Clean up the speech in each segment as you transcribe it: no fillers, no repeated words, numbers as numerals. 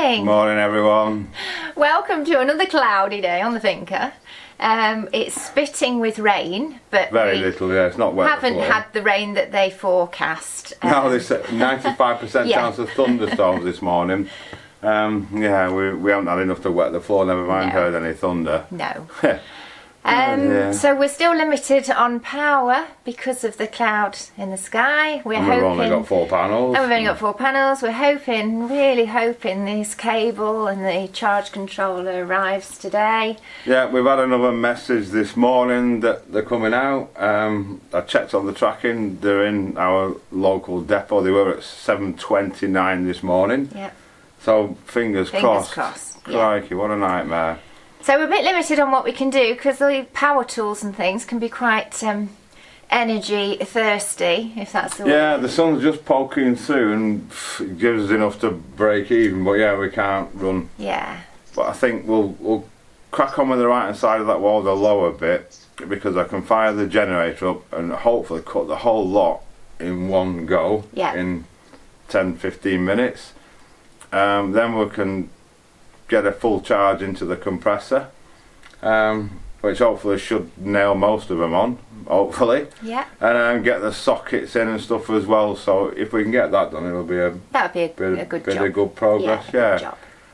morning. Morning, everyone. Welcome to another cloudy day on the Finca. It's spitting with rain, but Very little, yeah, it's not wet. Haven't had the rain that they forecast. No, there's a 95% Yeah. chance of thunderstorms this morning. Yeah, we haven't had enough to wet the floor, never mind No. heard any thunder. No. Yeah. So we're still limited on power because of the cloud in the sky. And we've only got 4 panels. And we've only got 4 panels. We're hoping, really hoping, this cable and the charge controller arrives today. Yeah, we've had another message this morning that they're coming out. I checked on the tracking, they're in our local depot. They were at 7:29 this morning. Yeah. So fingers crossed. Yeah. Crikey, what a nightmare. So we're a bit limited on what we can do because the power tools and things can be quite energy thirsty, if that's the Yeah, word. the sun's just poking through and it gives us enough to break even, but yeah, we can't run. Yeah. But I think we'll crack on with the right hand side of that wall, the lower bit, because I can fire the generator up and hopefully cut the whole lot in one go in 10-15 minutes. Then we can get a full charge into the compressor, which hopefully should nail most of them on, hopefully. Yeah. And get the sockets in and stuff as well. So if we can get that done, it'll be That would be a good bit job. of good progress. Yeah. Good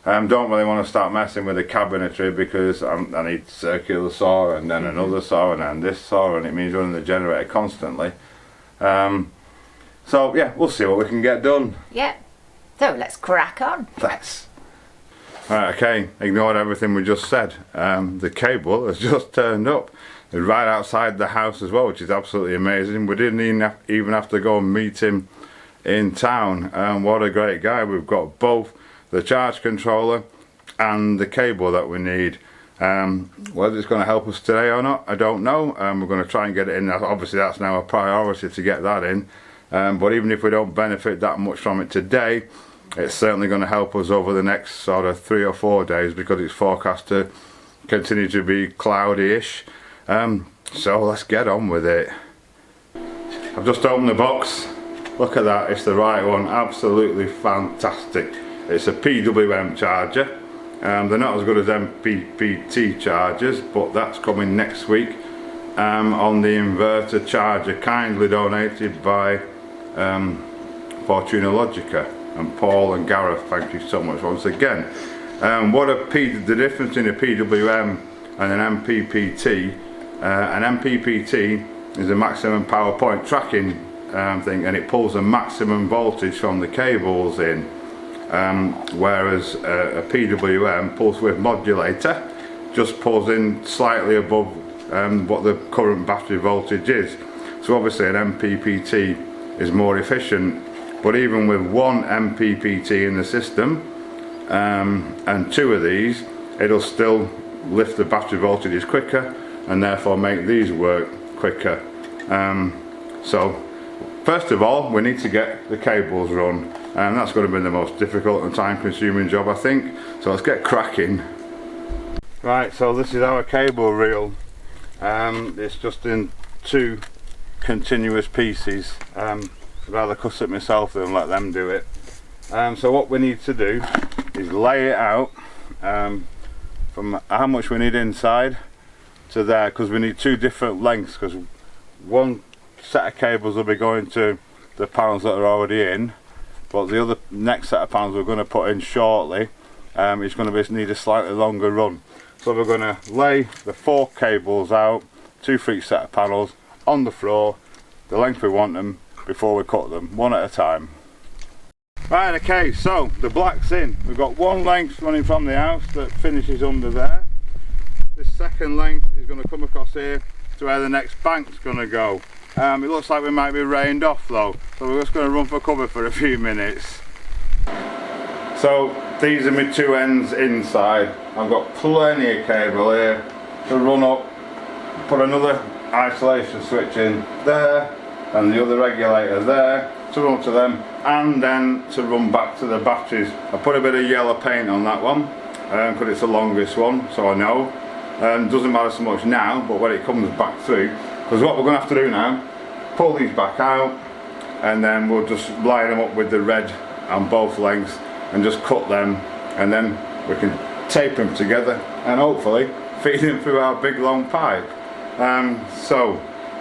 job. Don't really want to start messing with the cabinetry because I need circular saw and then another saw and then this saw, and it means running the generator constantly. So yeah, we'll see what we can get done. Yeah. So let's crack on. Let's. Right, okay, ignored everything we just said. The cable has just turned up. It's right outside the house as well, which is absolutely amazing. We didn't even have to go and meet him in town. What a great guy. We've got both the charge controller and the cable that we need. Whether it's going to help us today or not, I don't know. We're going to try and get it in. Obviously that's now a priority to get that in. But even if we don't benefit that much from it today, it's certainly going to help us over the next sort of 3 or 4 days because it's forecast to continue to be cloudy-ish. So let's get on with it. I've just opened the box. Look at that, it's the right one. Absolutely fantastic. It's a PWM charger. They're not as good as MPPT chargers, but that's coming next week on the inverter charger, kindly donated by Fortuna Logica. And Paul and Gareth, thank you so much once again. The difference in a PWM and an MPPT. An MPPT is a maximum power point tracking thing, and it pulls a maximum voltage from the cables in, whereas a PWM, pulse width modulator, just pulls in slightly above what the current battery voltage is. So obviously an MPPT is more efficient. But even with one MPPT in the system and 2 of these, it'll still lift the battery voltages quicker and therefore make these work quicker. So first of all, we need to get the cables run, and that's going to be the most difficult and time-consuming job, I think. So let's get cracking. Right, so this is our cable reel. It's just in 2 continuous pieces. I'd rather cut it myself than let them do it. So what we need to do is lay it out from how much we need inside to there, because we need 2 different lengths, because one set of cables will be going to the panels that are already in, but the other next set of panels we're going to put in shortly is going to need a slightly longer run. So we're going to lay the 4 cables out, 2 for each set of panels, on the floor, the length we want them, before we cut them, one at a time. Right, okay, so the black's in. We've got 1 length running from the house that finishes under there. This second length is going to come across here to where the next bank's going to go. It looks like we might be rained off though, so we're just going to run for cover for a few minutes. So these are my 2 ends inside. I've got plenty of cable here to run up, put another isolation switch in there, and the other regulator there to run to them, and then to run back to the batteries. I put a bit of yellow paint on that one because it's the longest one, so I know. Doesn't matter so much now, but when it comes back through, because what we're going to have to do now, pull these back out, and then we'll just line them up with the red on both lengths and just cut them and then we can tape them together and hopefully feed them through our big long pipe. So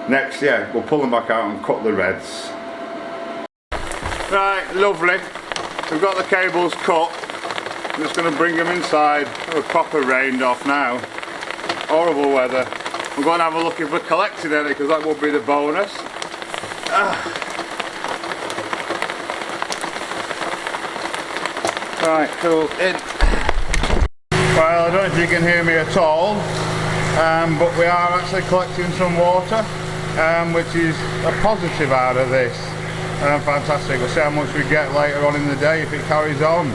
next, yeah, we'll pull them back out and cut the reds. Right, lovely. We've got the cables cut. I'm just going to bring them inside. We're proper rained off now. Horrible weather. We're going to have a look if we're collecting any, because that would be the bonus. Right, cool. In. Well, I don't know if you can hear me at all, but we are actually collecting some water, which is a positive out of this. Fantastic. We'll see how much we get later on in the day if it carries on.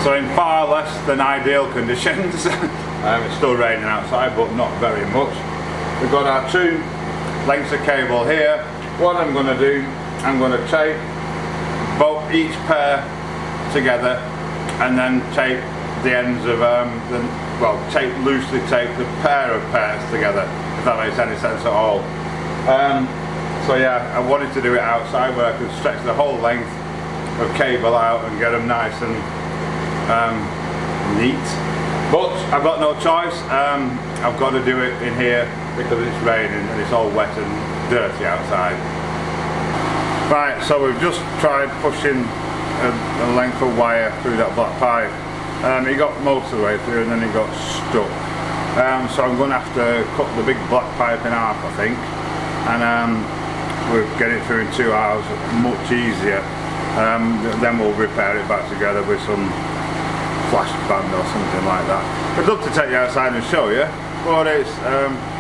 So in far less than ideal conditions, it's still raining outside, but not very much. We've got our 2 lengths of cable here. What I'm going to do, I'm going to tape each pair together, and then tape the ends of loosely tape the pair of pairs together, if that makes any sense at all. So yeah, I wanted to do it outside where I could stretch the whole length of cable out and get them nice and neat. But I've got no choice. I've got to do it in here because it's raining and it's all wet and dirty outside. Right, so we've just tried pushing a length of wire through that black pipe. It got most of the way through and then it got stuck. So I'm going to have to cut the big black pipe in half, I think, and we'll get it through in 2 hours, much easier. Then we'll repair it back together with some flash band or something like that. I'd love to take you outside and show you, but it's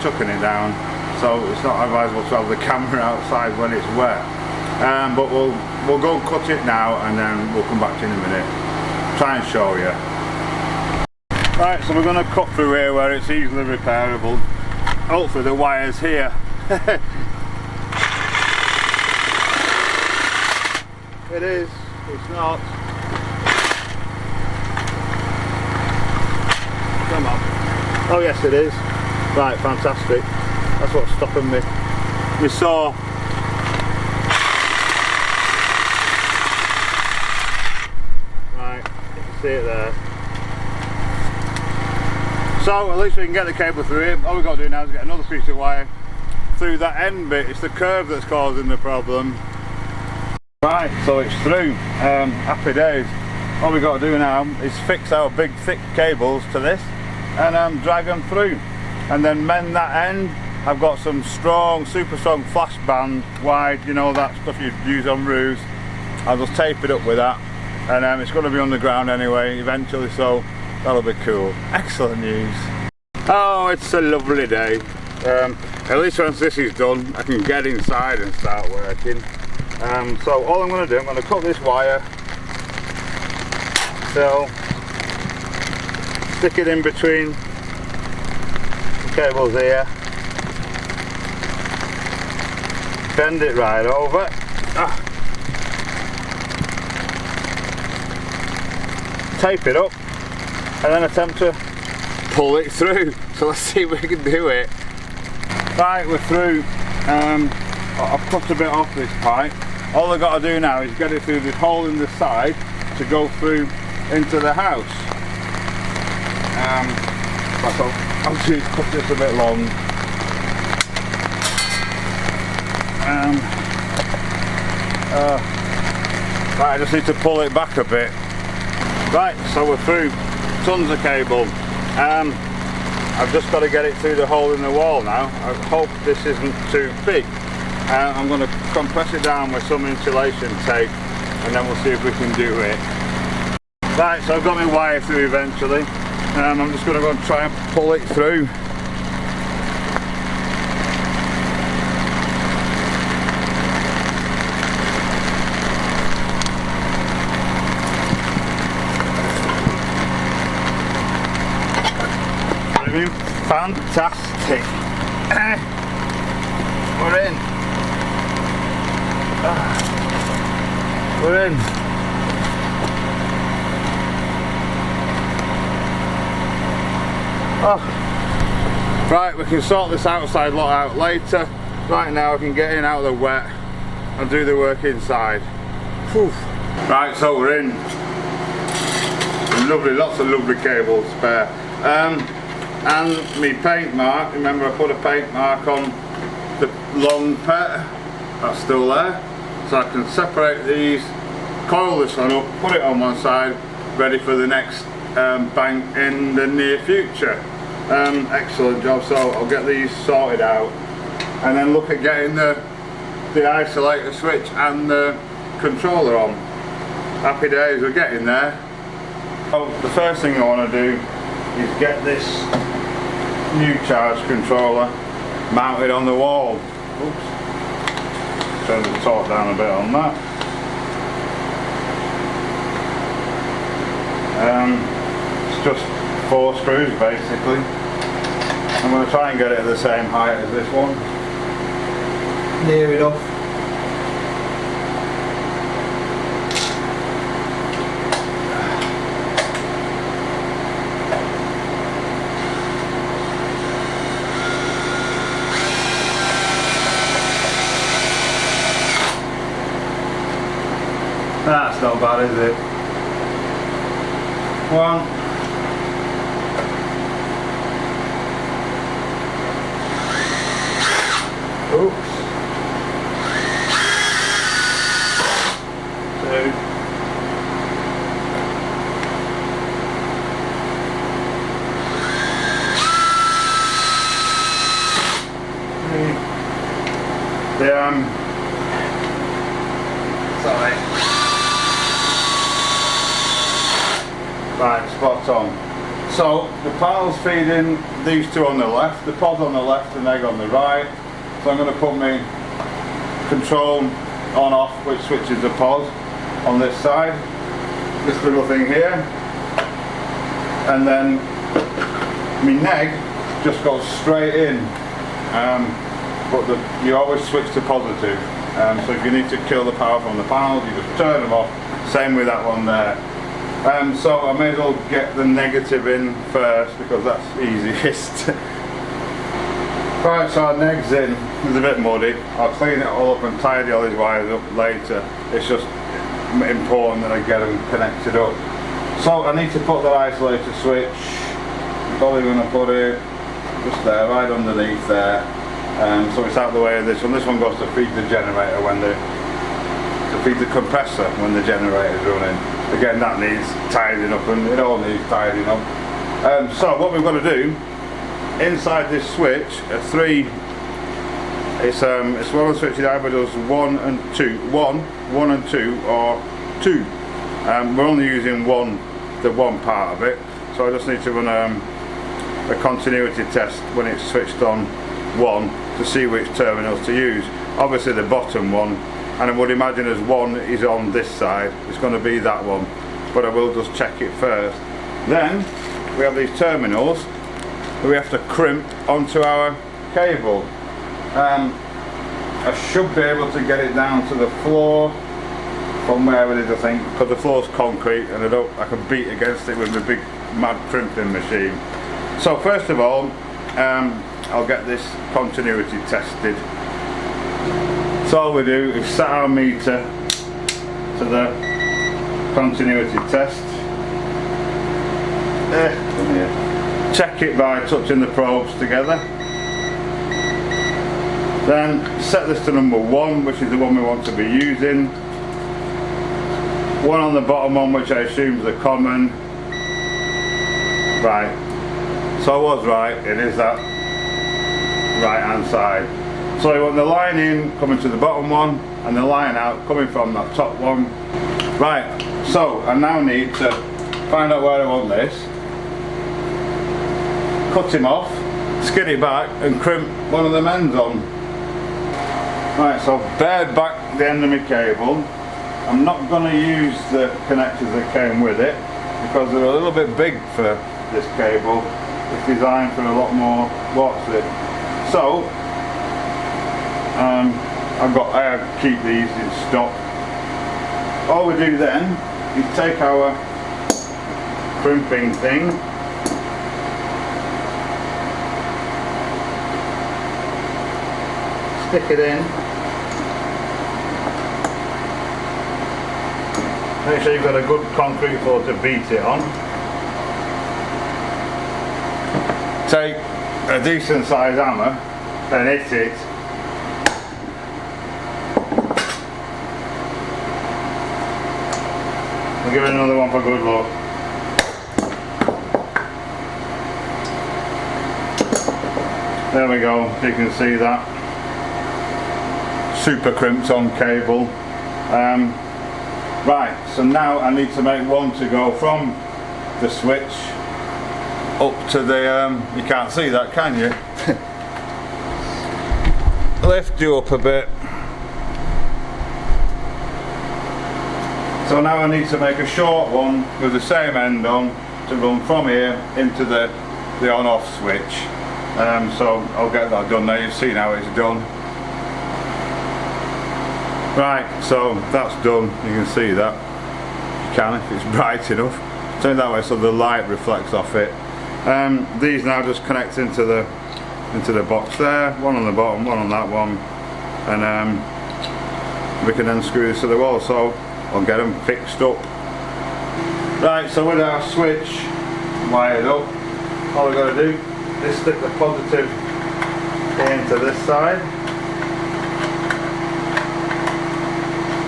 chucking it down, so it's not advisable to have the camera outside when it's wet. But we'll go cut it now and then we'll come back to you in a minute, try and show you. Right, so we're going to cut through here where it's easily repairable. Hopefully the wire's here. It is, it's not. Come on. Oh yes it is. Right, fantastic. That's what's stopping me. We saw. Right, you can see it there. So at least we can get the cable through here. All we've got to do now is get another piece of wire through that end bit. It's the curve that's causing the problem. Right, so it's through. Happy days. All we've got to do now is fix our big thick cables to this and drag them through and then mend that end. I've got some strong, super strong flash band wide, you know, that stuff you'd use on roofs. I'll just tape it up with that, and it's going to be on the ground anyway eventually, so that'll be cool. Excellent news. Oh, it's a lovely day. At least once this is done I can get inside and start working. So all I'm going to do, I'm going to cut this wire, so stick it in between the cables here, bend it right over, tape it up, and then attempt to pull it through. So let's see if we can do it. Right, we're through. I've cut a bit off this pipe. All I've got to do now is get it through this hole in the side to go through into the house. That's all. I'll just cut this a bit long. Right, I just need to pull it back a bit. Right, so we're through. Tons of cable. I've just got to get it through the hole in the wall now. I hope this isn't too big. I'm going to compress it down with some insulation tape and then we'll see if we can do it. Right, so I've got my wire through eventually, and I'm just going to go and try and pull it through. Fantastic. We're in. We're in. Oh. Right, we can sort this outside lot out later. Right now I can get in out of the wet and do the work inside. Whew. Right, so we're in. Lovely, lots of lovely cables spare. And my paint mark, remember I put a paint mark on the long pet, that's still there. So I can separate these, coil this one up, put it on one side, ready for the next bank in the near future. Excellent job. So I'll get these sorted out and then look at getting the isolator switch and the controller on. Happy days, we're getting there. So the first thing I want to do is get this new charge controller mounted on the wall. Oops. Turn the torque down a bit on that. It's just 4 screws basically. I'm going to try and get it at the same height as this one. Near enough. That's not bad, is it? 1. Oops. 2. 3. Sorry. Right, spot on. So the panel's feeding these 2 on the left, the pod on the left and egg on the right. So I'm going to put my control on off, which switches the pod on this side, this little thing here, and then my neg just goes straight in, but you always switch to positive, so if you need to kill the power from the panels you just turn them off, same with that one there. So I may as well get the negative in first because that's easiest. Right, so our neg's in. It's a bit muddy. I'll clean it all up and tidy all these wires up later. It's just important that I get them connected up. So I need to put the isolator switch. I'm probably going to put it just there, right underneath there. So it's out of the way of this one. This one goes to feed the generator to feed the compressor when the generator's running. Again, that needs tidying up, and it all needs tidying up. So what we've got to do, inside this switch are 3, it's one of the switches either does 1 and 2, 1 and 2, or 2. We're only using the one part of it, so I just need to run a continuity test when it's switched on 1 to see which terminals to use. Obviously the bottom one, and I would imagine as 1 is on this side, it's going to be that one, but I will just check it first. Then we have these terminals we have to crimp onto our cable. I should be able to get it down to the floor from where it is, I think, because the floor's concrete and I can beat against it with the big mad crimping machine. So first of all, I'll get this continuity tested. So all we do is set our meter to the continuity test. Come here. Check it by touching the probes together. Then set this to number 1, which is the one we want to be using. 1 on the bottom one, which I assume is a common. Right. So I was right, it is that right hand side. So you want the line in coming to the bottom one and the line out coming from that top one. Right, so I now need to find out where I want this. Cut him off, skid it back and crimp one of the ends on. Right, so I've bared back the end of my cable. I'm not going to use the connectors that came with it because they're a little bit big for this cable. It's designed for a lot more watts. So I keep these in stock. All we do then is take our crimping thing, stick it in, Make sure you've got a good concrete floor to beat it on. Take a decent sized hammer and hit it. We'll give it another one for good luck. There we go, you can see that. Super crimped on cable. Right, so now I need to make one to go from the switch up to the, you can't see that, can you? Lift you up a bit. So now I need to make a short one with the same end on to run from here into the on-off switch. So I'll get that done now. You see now it's done. Right, so that's done. You can see that. You can if it's bright enough. Turn it that way so the light reflects off it. These now just connect into the box there. One on the bottom, one on that one, and we can then screw this to the wall. So I'll get them fixed up. Right, so with our switch wired up, all we've got to do is stick the positive into this side.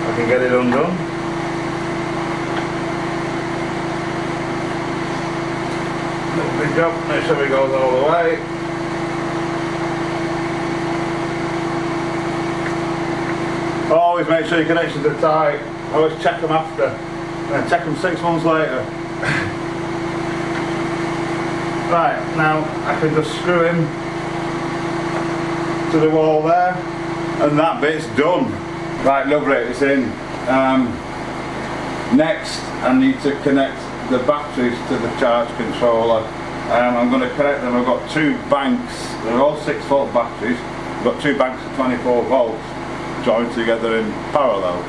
I can get it undone. Little big job, make sure it goes all the way. Always make sure your connections are tight. Always check them after, and check them 6 months later. Right, now I can just screw him to the wall there, and that bit's done. Right, lovely, it's in. Next, I need to connect the batteries to the charge controller. I'm going to connect them. I've got 2 banks, they're all 6-volt batteries. I've got 2 banks of 24 volts joined together in parallel.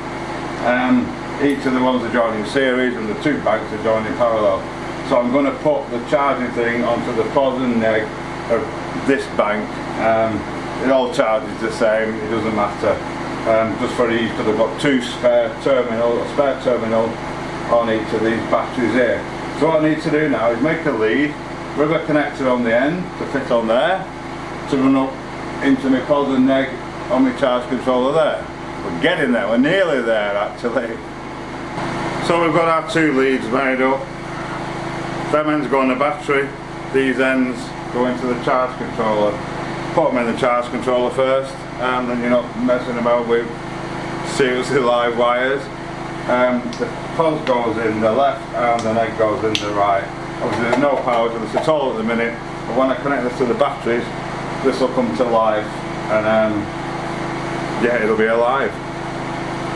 Each of the ones are joined in series and the 2 banks are joined in parallel. So I'm going to put the charging thing onto the pos and neg of this bank. It all charges the same, it doesn't matter. Just for ease, because I've got 2 spare terminal on each of these batteries here. So what I need to do now is make a lead with a connector on the end to fit on there, to run up into my pos and neg on my charge controller there. We're getting there, we're nearly there actually. So we've got our 2 leads made up. Them ends go on the battery, these ends go into the charge controller. Put them in the charge controller first, and then you're not messing about with seriously live wires. The pos goes in the left and the neg goes in the right. Obviously there's no power to this at all at the minute, but when I connect this to the batteries, this will come to life, and yeah, it'll be alive.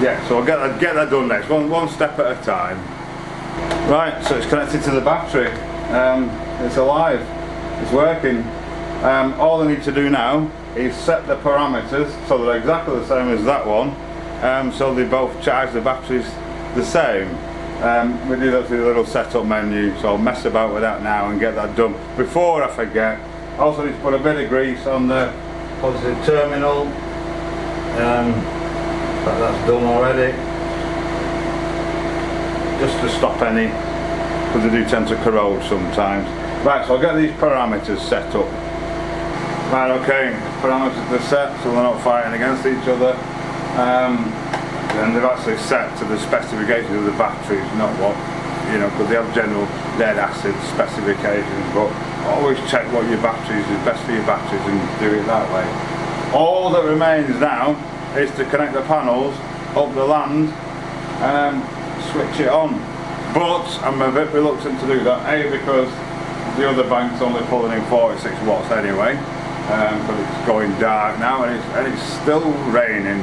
Yeah, so I'll get that done next, one step at a time. Right, so it's connected to the battery. It's alive, it's working. All I need to do now is set the parameters so they're exactly the same as that one, so they both charge the batteries the same. We do that through the little setup menu, so I'll mess about with that now and get that done before I forget. I also need to put a bit of grease on the positive terminal. That's done already, just to stop any, because they do tend to corrode sometimes. Right, so I'll get these parameters set up. Right, okay, parameters are set so they're not fighting against each other. And they've actually set to the specifications of the batteries, not what, you know, because they have general lead acid specifications, but always check what your batteries is best for your batteries and do it that way. All that remains now is to connect the panels up the land and switch it on. But I'm a bit reluctant to do that, A, because the other bank's only pulling in 46 watts anyway, but it's going dark now and it's still raining.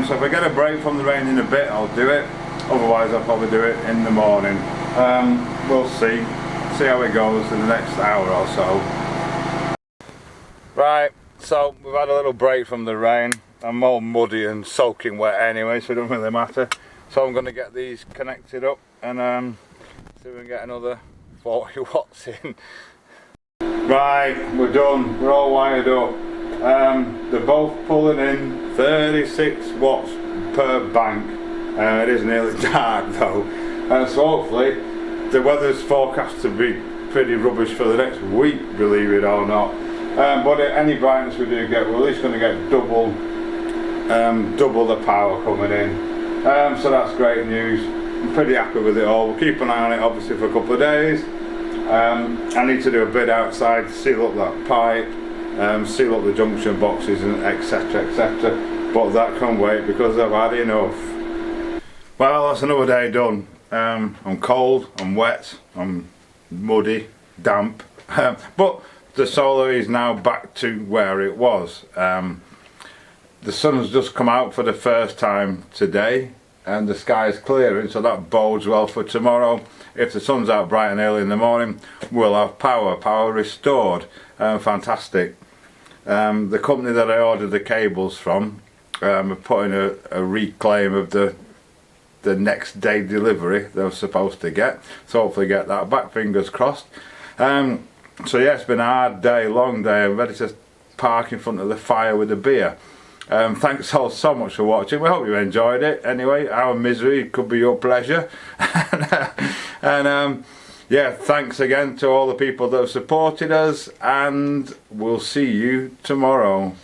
So if I get a break from the rain in a bit, I'll do it. Otherwise I'll probably do it in the morning. We'll see how it goes in the next hour or so. Right, so we've had a little break from the rain. I'm all muddy and soaking wet anyway, so it doesn't really matter. So I'm going to get these connected up and see if we can get another 40 watts in. Right, we're done, we're all wired up. They're both pulling in 36 watts per bank. It is nearly dark though, so hopefully the weather's forecast to be pretty rubbish for the next week, believe it or not. But any brightness we do get, we're at least going to get double the power coming in. So that's great news. I'm pretty happy with it all. We'll keep an eye on it obviously for a couple of days. I need to do a bit outside to seal up that pipe, seal up the junction boxes and etc, etc, but that can wait because I've had enough. Well, that's another day done. I'm cold, I'm wet, I'm muddy, damp, but the solar is now back to where it was. The sun has just come out for the first time today and the sky is clearing, so that bodes well for tomorrow. If the sun's out bright and early in the morning, we'll have power restored. Fantastic. The company that I ordered the cables from are putting a reclaim of the next day delivery they were supposed to get, so hopefully get that back, fingers crossed. So yeah, it's been a hard day, long day. I'm ready to park in front of the fire with a beer. Thanks all so much for watching. We hope you enjoyed it. Anyway, our misery could be your pleasure. and yeah, thanks again to all the people that have supported us, and we'll see you tomorrow.